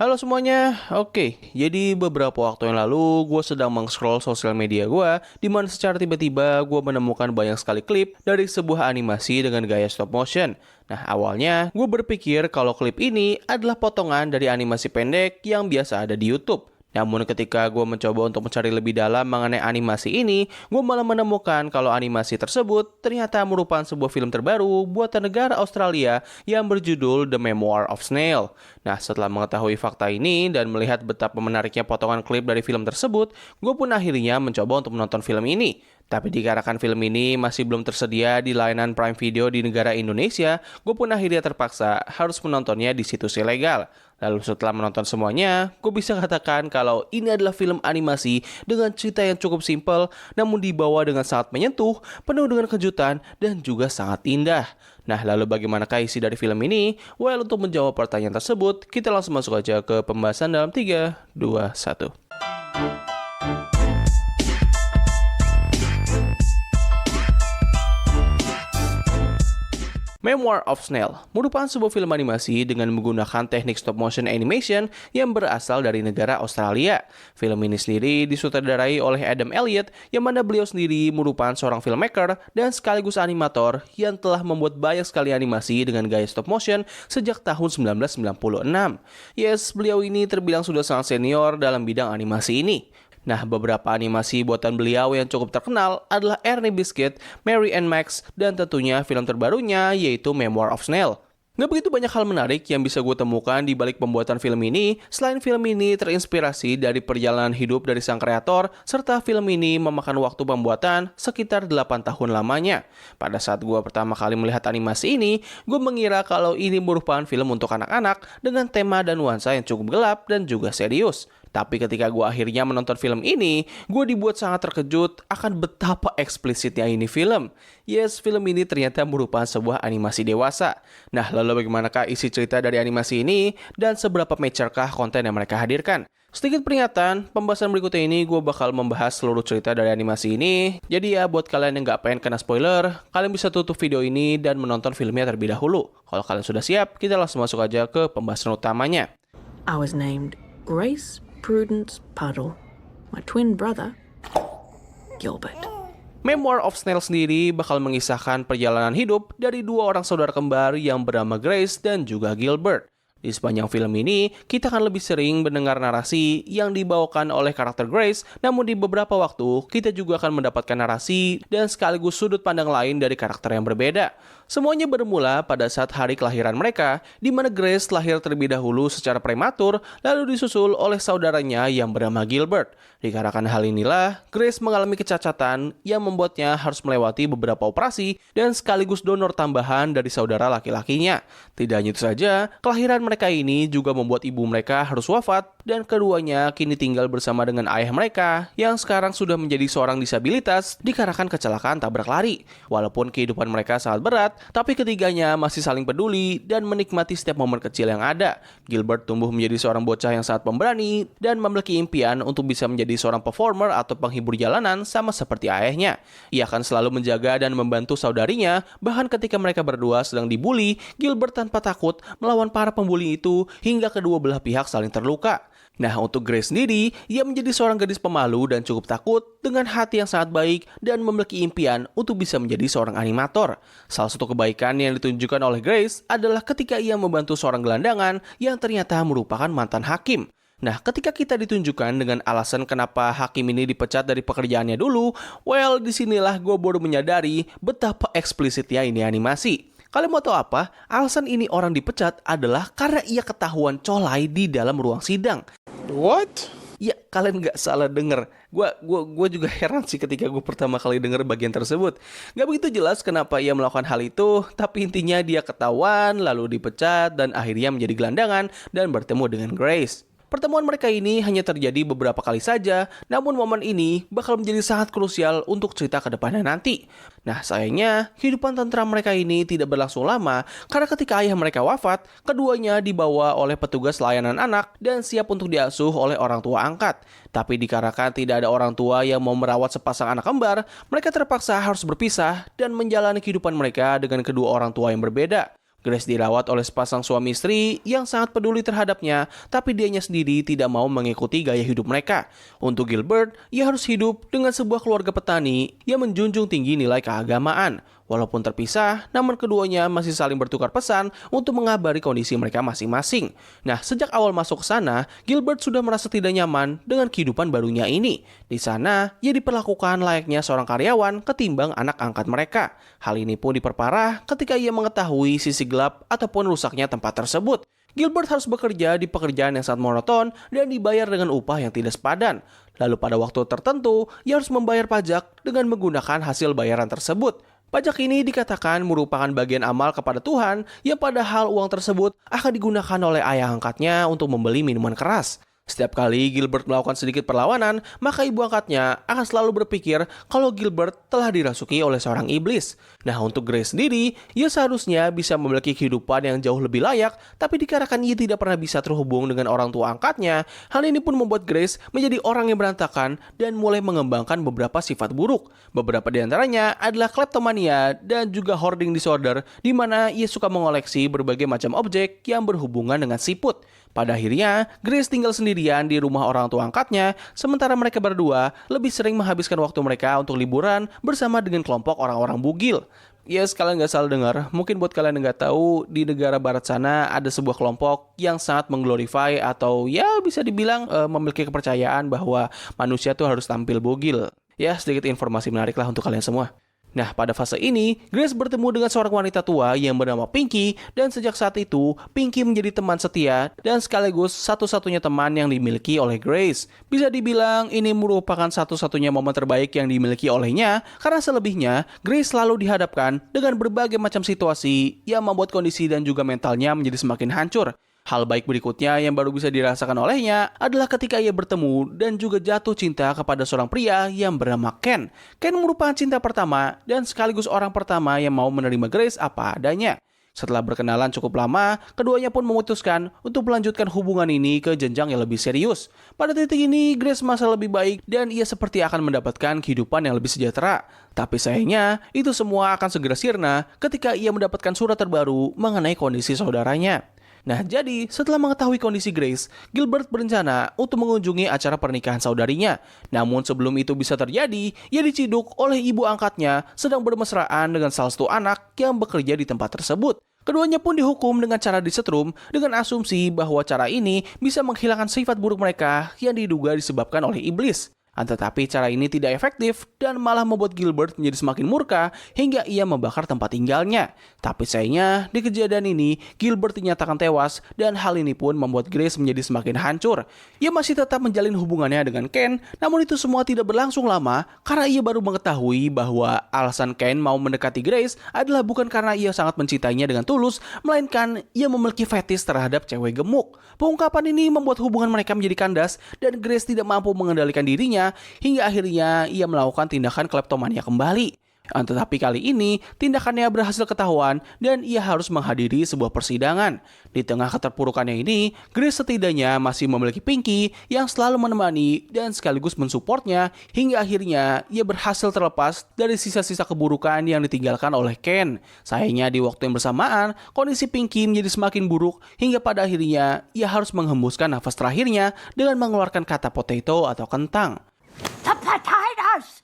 Halo semuanya, oke, jadi beberapa waktu yang lalu gue sedang meng-scroll sosial media gue, di mana secara tiba-tiba gue menemukan banyak sekali klip dari sebuah animasi dengan gaya stop motion. Nah, awalnya gue berpikir kalau klip ini adalah potongan dari animasi pendek yang biasa ada di YouTube. Namun ketika gue mencoba untuk mencari lebih dalam mengenai animasi ini, gue malah menemukan kalau animasi tersebut ternyata merupakan sebuah film terbaru buatan negara Australia yang berjudul The Memoir of Snail. Nah, setelah mengetahui fakta ini dan melihat betapa menariknya potongan klip dari film tersebut, gue pun akhirnya mencoba untuk menonton film ini. Tapi dikarenakan film ini masih belum tersedia di layanan Prime Video di negara Indonesia, gue pun akhirnya terpaksa harus menontonnya di situs ilegal. Lalu setelah menonton semuanya, gue bisa katakan kalau ini adalah film animasi dengan cerita yang cukup simpel, namun dibawa dengan sangat menyentuh, penuh dengan kejutan, dan juga sangat indah. Nah, lalu bagaimanakah isi dari film ini? Well, untuk menjawab pertanyaan tersebut, kita langsung masuk aja ke pembahasan dalam 3, 2, 1. Memoir of Snail merupakan sebuah film animasi dengan menggunakan teknik stop motion animation yang berasal dari negara Australia. Film ini sendiri disutradarai oleh Adam Elliott, yang mana beliau sendiri merupakan seorang filmmaker dan sekaligus animator yang telah membuat banyak sekali animasi dengan gaya stop motion sejak tahun 1996. Yes, beliau ini terbilang sudah sangat senior dalam bidang animasi ini. Nah, beberapa animasi buatan beliau yang cukup terkenal adalah Ernie Biscuit, Mary and Max, dan tentunya film terbarunya yaitu Memoir of Snail. Nggak begitu banyak hal menarik yang bisa gue temukan di balik pembuatan film ini, selain film ini terinspirasi dari perjalanan hidup dari sang kreator, serta film ini memakan waktu pembuatan sekitar 8 tahun lamanya. Pada saat gue pertama kali melihat animasi ini, gue mengira kalau ini merupakan film untuk anak-anak dengan tema dan nuansa yang cukup gelap dan juga serius. Tapi ketika gue akhirnya menonton film ini, gue dibuat sangat terkejut akan betapa eksplisitnya ini film. Yes, film ini ternyata merupakan sebuah animasi dewasa. Nah, lalu bagaimanakah isi cerita dari animasi ini dan seberapa mature-kah konten yang mereka hadirkan? Sedikit peringatan, pembahasan berikutnya ini gue bakal membahas seluruh cerita dari animasi ini. Jadi ya, buat kalian yang gak pengen kena spoiler, kalian bisa tutup video ini dan menonton filmnya terlebih dahulu. Kalau kalian sudah siap, kita langsung masuk aja ke pembahasan utamanya. I was named Grace Prudence Puddle. My twin brother, Gilbert. Memoir of Snail sendiri bakal mengisahkan perjalanan hidup dari dua orang saudara kembar yang bernama Grace dan juga Gilbert. Di sepanjang film ini, kita akan lebih sering mendengar narasi yang dibawakan oleh karakter Grace, namun di beberapa waktu, kita juga akan mendapatkan narasi dan sekaligus sudut pandang lain dari karakter yang berbeda. Semuanya bermula pada saat hari kelahiran mereka, di mana Grace lahir terlebih dahulu secara prematur, lalu disusul oleh saudaranya yang bernama Gilbert. Dikarenakan hal inilah, Grace mengalami kecacatan yang membuatnya harus melewati beberapa operasi dan sekaligus donor tambahan dari saudara laki-lakinya. Tidak hanya itu saja, kelahiran mereka ini juga membuat ibu mereka harus wafat dan keduanya kini tinggal bersama dengan ayah mereka yang sekarang sudah menjadi seorang disabilitas dikarenakan kecelakaan tabrak lari. Walaupun kehidupan mereka sangat berat, tapi ketiganya masih saling peduli dan menikmati setiap momen kecil yang ada. Gilbert tumbuh menjadi seorang bocah yang sangat pemberani dan memiliki impian untuk bisa menjadi seorang performer atau penghibur jalanan sama seperti ayahnya. Ia akan selalu menjaga dan membantu saudarinya, bahkan ketika mereka berdua sedang dibully, Gilbert tanpa takut melawan para pembuli itu hingga kedua belah pihak saling terluka. Nah, untuk Grace sendiri, ia menjadi seorang gadis pemalu dan cukup takut dengan hati yang sangat baik dan memiliki impian untuk bisa menjadi seorang animator. Salah satu kebaikan yang ditunjukkan oleh Grace adalah ketika ia membantu seorang gelandangan yang ternyata merupakan mantan hakim. Nah, ketika kita ditunjukkan dengan alasan kenapa hakim ini dipecat dari pekerjaannya dulu, well, disinilah gue baru menyadari betapa eksplisitnya ini animasi. Kalian mau tahu apa? Alasan ini orang dipecat adalah karena ia ketahuan colai di dalam ruang sidang. What? Ya, kalian nggak salah denger. Gue juga heran sih ketika gue pertama kali denger bagian tersebut. Nggak begitu jelas kenapa ia melakukan hal itu, tapi intinya dia ketahuan, lalu dipecat, dan akhirnya menjadi gelandangan dan bertemu dengan Grace. Pertemuan mereka ini hanya terjadi beberapa kali saja, namun momen ini bakal menjadi sangat krusial untuk cerita ke depannya nanti. Nah, sayangnya, kehidupan tentram mereka ini tidak berlangsung lama, karena ketika ayah mereka wafat, keduanya dibawa oleh petugas layanan anak dan siap untuk diasuh oleh orang tua angkat. Tapi dikarenakan tidak ada orang tua yang mau merawat sepasang anak kembar, mereka terpaksa harus berpisah dan menjalani kehidupan mereka dengan kedua orang tua yang berbeda. Grace dirawat oleh sepasang suami istri yang sangat peduli terhadapnya, tapi dianya sendiri tidak mau mengikuti gaya hidup mereka. Untuk Gilbert, ia harus hidup dengan sebuah keluarga petani yang menjunjung tinggi nilai keagamaan. Walaupun terpisah, namun keduanya masih saling bertukar pesan untuk mengabari kondisi mereka masing-masing. Nah, sejak awal masuk ke sana, Gilbert sudah merasa tidak nyaman dengan kehidupan barunya ini. Di sana, ia diperlakukan layaknya seorang karyawan ketimbang anak angkat mereka. Hal ini pun diperparah ketika ia mengetahui sisi gelap ataupun rusaknya tempat tersebut. Gilbert harus bekerja di pekerjaan yang sangat monoton dan dibayar dengan upah yang tidak sepadan. Lalu pada waktu tertentu, ia harus membayar pajak dengan menggunakan hasil bayaran tersebut. Pajak ini dikatakan merupakan bagian amal kepada Tuhan yang padahal uang tersebut akan digunakan oleh ayah angkatnya untuk membeli minuman keras. Setiap kali Gilbert melakukan sedikit perlawanan, maka ibu angkatnya akan selalu berpikir kalau Gilbert telah dirasuki oleh seorang iblis. Nah, untuk Grace sendiri, ia seharusnya bisa memiliki kehidupan yang jauh lebih layak, tapi dikarenakan ia tidak pernah bisa terhubung dengan orang tua angkatnya, hal ini pun membuat Grace menjadi orang yang berantakan dan mulai mengembangkan beberapa sifat buruk. Beberapa di antaranya adalah kleptomania dan juga hoarding disorder, di mana ia suka mengoleksi berbagai macam objek yang berhubungan dengan siput. Pada akhirnya, Grace tinggal sendirian di rumah orang tua angkatnya, sementara mereka berdua lebih sering menghabiskan waktu mereka untuk liburan bersama dengan kelompok orang-orang bugil. Yes, kalian nggak salah dengar. Mungkin buat kalian yang nggak tahu, di negara barat sana ada sebuah kelompok yang sangat mengglorify atau ya bisa dibilang memiliki kepercayaan bahwa manusia tuh harus tampil bugil. Ya, sedikit informasi menarik lah untuk kalian semua. Nah, pada fase ini, Grace bertemu dengan seorang wanita tua yang bernama Pinky, dan sejak saat itu, Pinky menjadi teman setia dan sekaligus satu-satunya teman yang dimiliki oleh Grace. Bisa dibilang ini merupakan satu-satunya momen terbaik yang dimiliki olehnya, karena selebihnya, Grace selalu dihadapkan dengan berbagai macam situasi yang membuat kondisi dan juga mentalnya menjadi semakin hancur. Hal baik berikutnya yang baru bisa dirasakan olehnya adalah ketika ia bertemu dan juga jatuh cinta kepada seorang pria yang bernama Ken. Ken merupakan cinta pertama dan sekaligus orang pertama yang mau menerima Grace apa adanya. Setelah berkenalan cukup lama, keduanya pun memutuskan untuk melanjutkan hubungan ini ke jenjang yang lebih serius. Pada titik ini, Grace merasa lebih baik dan ia seperti akan mendapatkan kehidupan yang lebih sejahtera. Tapi sayangnya, itu semua akan segera sirna ketika ia mendapatkan surat terbaru mengenai kondisi saudaranya. Nah, jadi setelah mengetahui kondisi Grace, Gilbert berencana untuk mengunjungi acara pernikahan saudarinya. Namun sebelum itu bisa terjadi, ia diciduk oleh ibu angkatnya sedang bermesraan dengan salah satu anak yang bekerja di tempat tersebut. Keduanya pun dihukum dengan cara disetrum dengan asumsi bahwa cara ini bisa menghilangkan sifat buruk mereka yang diduga disebabkan oleh iblis. Tetapi cara ini tidak efektif dan malah membuat Gilbert menjadi semakin murka hingga ia membakar tempat tinggalnya. Tapi sayangnya, di kejadian ini, Gilbert dinyatakan tewas dan hal ini pun membuat Grace menjadi semakin hancur. Ia masih tetap menjalin hubungannya dengan Ken, namun itu semua tidak berlangsung lama karena ia baru mengetahui bahwa alasan Ken mau mendekati Grace adalah bukan karena ia sangat mencintainya dengan tulus, melainkan ia memiliki fetis terhadap cewek gemuk. Pengungkapan ini membuat hubungan mereka menjadi kandas dan Grace tidak mampu mengendalikan dirinya hingga akhirnya ia melakukan tindakan kleptomania kembali. Tetapi kali ini tindakannya berhasil ketahuan dan ia harus menghadiri sebuah persidangan. Di tengah keterpurukannya ini, Grace setidaknya masih memiliki Pinky yang selalu menemani dan sekaligus mensupportnya hingga akhirnya ia berhasil terlepas dari sisa-sisa keburukan yang ditinggalkan oleh Ken. Sayangnya di waktu yang bersamaan, kondisi Pinky menjadi semakin buruk hingga pada akhirnya ia harus menghembuskan nafas terakhirnya dengan mengeluarkan kata potato atau kentang. The potatoes!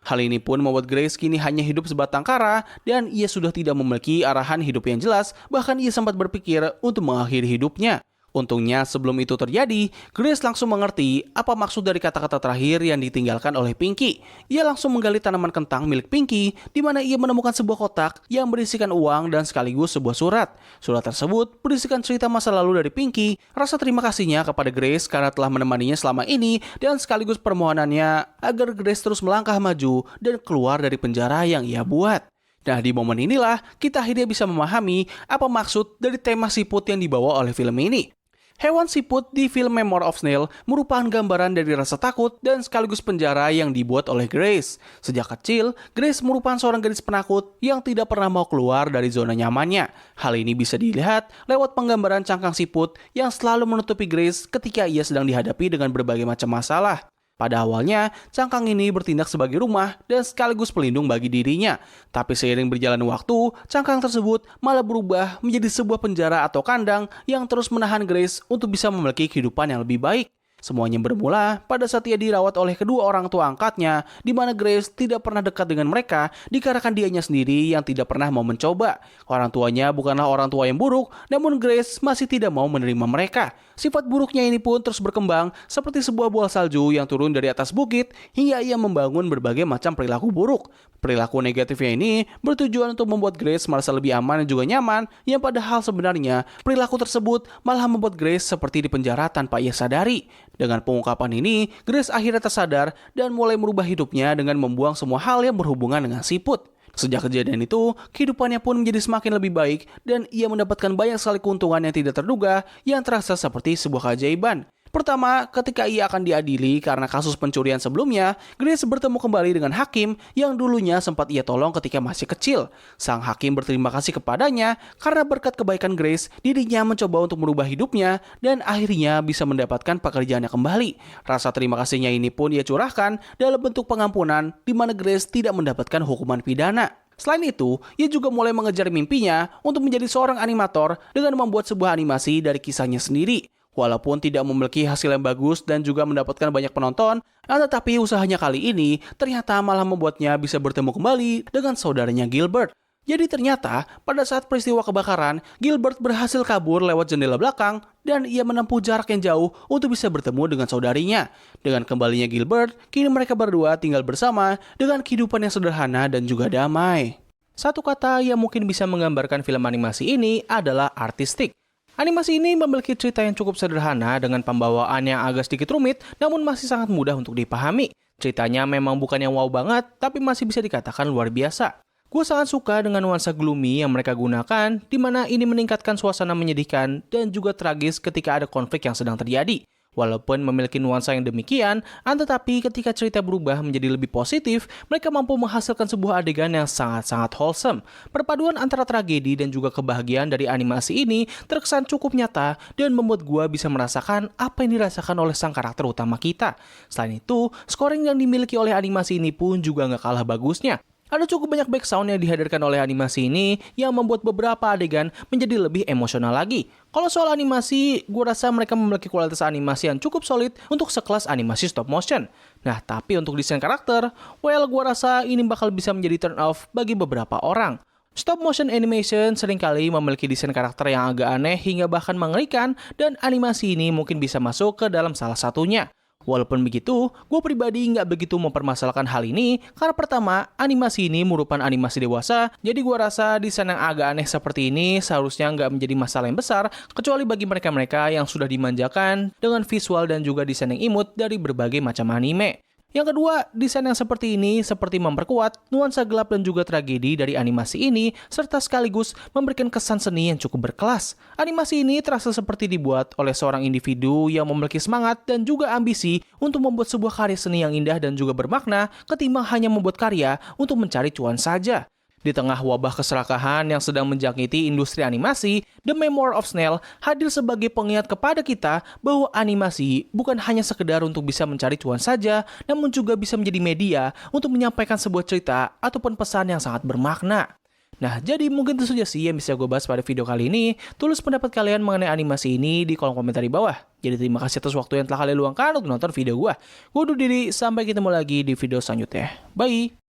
Hal ini pun membuat Grace kini hanya hidup sebatang kara dan ia sudah tidak memiliki arahan hidup yang jelas, bahkan ia sempat berpikir untuk mengakhiri hidupnya. Untungnya sebelum itu terjadi, Grace langsung mengerti apa maksud dari kata-kata terakhir yang ditinggalkan oleh Pinky. Ia langsung menggali tanaman kentang milik Pinky, di mana ia menemukan sebuah kotak yang berisikan uang dan sekaligus sebuah surat. Surat tersebut berisikan cerita masa lalu dari Pinky, rasa terima kasihnya kepada Grace karena telah menemaninya selama ini, dan sekaligus permohonannya agar Grace terus melangkah maju dan keluar dari penjara yang ia buat. Nah, di momen inilah kita akhirnya bisa memahami apa maksud dari tema siput yang dibawa oleh film ini. Hewan siput di film Memoir of Snail merupakan gambaran dari rasa takut dan sekaligus penjara yang dibuat oleh Grace. Sejak kecil, Grace merupakan seorang gadis penakut yang tidak pernah mau keluar dari zona nyamannya. Hal ini bisa dilihat lewat penggambaran cangkang siput yang selalu menutupi Grace ketika ia sedang dihadapi dengan berbagai macam masalah. Pada awalnya, cangkang ini bertindak sebagai rumah dan sekaligus pelindung bagi dirinya. Tapi seiring berjalan waktu, cangkang tersebut malah berubah menjadi sebuah penjara atau kandang yang terus menahan Grace untuk bisa memiliki kehidupan yang lebih baik. Semuanya bermula pada saat ia dirawat oleh kedua orang tua angkatnya, di mana Grace tidak pernah dekat dengan mereka dikarenakan dianya sendiri yang tidak pernah mau mencoba. Orang tuanya bukanlah orang tua yang buruk, namun Grace masih tidak mau menerima mereka. Sifat buruknya ini pun terus berkembang seperti sebuah bola salju yang turun dari atas bukit hingga ia membangun berbagai macam perilaku buruk. Perilaku negatifnya ini bertujuan untuk membuat Grace merasa lebih aman dan juga nyaman, yang padahal sebenarnya perilaku tersebut malah membuat Grace seperti di penjara tanpa ia sadari. Dengan pengungkapan ini, Grace akhirnya tersadar dan mulai merubah hidupnya dengan membuang semua hal yang berhubungan dengan siput. Sejak kejadian itu, kehidupannya pun menjadi semakin lebih baik dan ia mendapatkan banyak sekali keuntungan yang tidak terduga yang terasa seperti sebuah keajaiban. Pertama, ketika ia akan diadili karena kasus pencurian sebelumnya, Grace bertemu kembali dengan hakim yang dulunya sempat ia tolong ketika masih kecil. Sang hakim berterima kasih kepadanya karena berkat kebaikan Grace, dirinya mencoba untuk merubah hidupnya dan akhirnya bisa mendapatkan pekerjaannya kembali. Rasa terima kasihnya ini pun ia curahkan dalam bentuk pengampunan di mana Grace tidak mendapatkan hukuman pidana. Selain itu, ia juga mulai mengejar mimpinya untuk menjadi seorang animator dengan membuat sebuah animasi dari kisahnya sendiri. Walaupun tidak memiliki hasil yang bagus dan juga mendapatkan banyak penonton, tetapi usahanya kali ini ternyata malah membuatnya bisa bertemu kembali dengan saudaranya Gilbert. Jadi ternyata pada saat peristiwa kebakaran, Gilbert berhasil kabur lewat jendela belakang dan ia menempuh jarak yang jauh untuk bisa bertemu dengan saudarinya. Dengan kembalinya Gilbert, kini mereka berdua tinggal bersama dengan kehidupan yang sederhana dan juga damai. Satu kata yang mungkin bisa menggambarkan film animasi ini adalah artistik. Animasi ini memiliki cerita yang cukup sederhana dengan pembawaan yang agak sedikit rumit, namun masih sangat mudah untuk dipahami. Ceritanya memang bukan yang wow banget, tapi masih bisa dikatakan luar biasa. Gue sangat suka dengan nuansa gloomy yang mereka gunakan, di mana ini meningkatkan suasana menyedihkan dan juga tragis ketika ada konflik yang sedang terjadi. Walaupun memiliki nuansa yang demikian, tetapi ketika cerita berubah menjadi lebih positif, mereka mampu menghasilkan sebuah adegan yang sangat-sangat wholesome. Perpaduan antara tragedi dan juga kebahagiaan dari animasi ini terkesan cukup nyata dan membuat gua bisa merasakan apa yang dirasakan oleh sang karakter utama kita. Selain itu, scoring yang dimiliki oleh animasi ini pun juga nggak kalah bagusnya. Ada cukup banyak background yang dihadirkan oleh animasi ini yang membuat beberapa adegan menjadi lebih emosional lagi. Kalau soal animasi, gue rasa mereka memiliki kualitas animasi yang cukup solid untuk sekelas animasi stop motion. Nah, tapi untuk desain karakter, gue rasa ini bakal bisa menjadi turn off bagi beberapa orang. Stop motion animation seringkali memiliki desain karakter yang agak aneh hingga bahkan mengerikan, dan animasi ini mungkin bisa masuk ke dalam salah satunya. Walaupun begitu, gue pribadi nggak begitu mempermasalahkan hal ini karena pertama, animasi ini merupakan animasi dewasa, jadi gue rasa desain yang agak aneh seperti ini seharusnya nggak menjadi masalah yang besar, kecuali bagi mereka-mereka yang sudah dimanjakan dengan visual dan juga desain yang imut dari berbagai macam anime. Yang kedua, desain yang seperti ini seperti memperkuat nuansa gelap dan juga tragedi dari animasi ini, serta sekaligus memberikan kesan seni yang cukup berkelas. Animasi ini terasa seperti dibuat oleh seorang individu yang memiliki semangat dan juga ambisi untuk membuat sebuah karya seni yang indah dan juga bermakna, ketimbang hanya membuat karya untuk mencari cuan saja. Di tengah wabah keserakahan yang sedang menjangkiti industri animasi, The Memoir of Snail hadir sebagai pengingat kepada kita bahwa animasi bukan hanya sekedar untuk bisa mencari cuan saja, namun juga bisa menjadi media untuk menyampaikan sebuah cerita ataupun pesan yang sangat bermakna. Nah, jadi mungkin itu saja sih yang bisa gue bahas pada video kali ini. Tulis pendapat kalian mengenai animasi ini di kolom komentar di bawah. Jadi terima kasih atas waktu yang telah kalian luangkan untuk nonton video gue. Gue undur diri, sampai ketemu lagi di video selanjutnya. Bye!